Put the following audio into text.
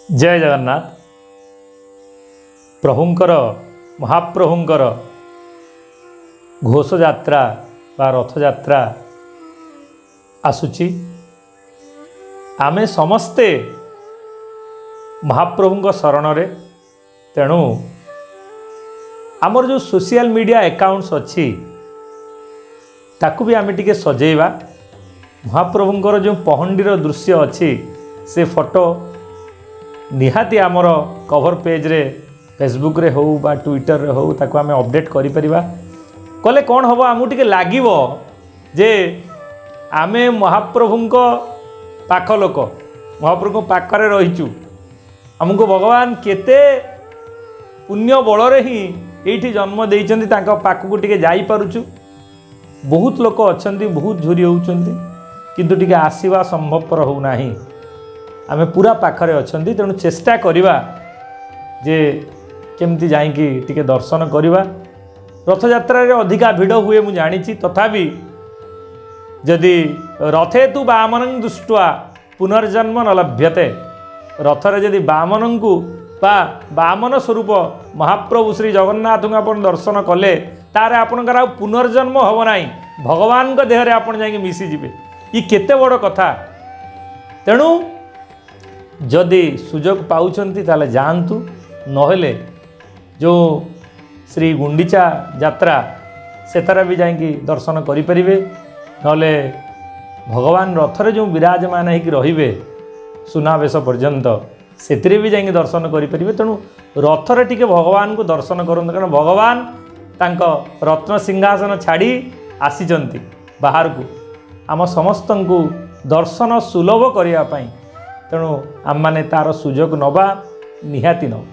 जय जगन्नाथ। प्रभुंकर महाप्रभुंकर घोष यात्रा बा रथ यात्रा आसुची। आमे समस्ते महाप्रभुंक शरण रे तेणु आमर जो सोशल मीडिया अकाउंट्स अच्छी ताकू भी आमे टिके सजेवा। महाप्रभुंकर जो पहंडीर दृश्य अच्छी से फोटो निहाती आमर कवर पेज रे फेसबुक रे हो बा ट्विटर रे हो ताकू आमे अपडेट करि परिबा। कले कौन हम आमू टिके लागिवो जे आमे महाप्रभुंक पाख लोक महाप्रभु पाखरे रहिचु। हमको भगवान केते पुण्य बल ही एठी जन्म देइचंती तांका पाखकु टिके जाई पारुचु। बहुत लोक अछंती बहुत झुरी होउचंती किंतु टिके आसीबा संभवपर हो नाही। आमे पूरा पाखरे अछंती तेणु चेष्टा करिबा जे केमती जाईकी टिके दर्शन करिबा। रथ यात्रा रे अधिका भिड़ हुए मु जानिछि तथापि जदि रथे तु बामनं दृष्ट्वा पुनर्जन्म न लभ्यते। रथरे जदि बामनं को बा बामन स्वरूप महाप्रभु श्री जगन्नाथ को आपण दर्शन कले तारे आपनकर आ पुनर्जन्म हब नाही। भगवान को देह रे आपण जाई मिसी जिवे। ई केते बड़ कथा। तेणु जदि सुजोग पाउछंती ताले जानतु नहेले जो श्री गुंडीचा यात्रा सेतारा भी जाई दर्शन करि परिबे। नले भगवान रथरे जो विराजमान होकर रहिबे सुनावेश पर्यंत सेतिरे भी जाई दर्शन करि परिबे। तेणु रथरे टिके भगवान को दर्शन करन कारण भगवान तांको रत्न सिंहासन छाड़ी आसीचंती बाहर को आम समस्त को दर्शन सुलभ करिया पई। तेणु आम माने तार सुजोग नबा निहाती न।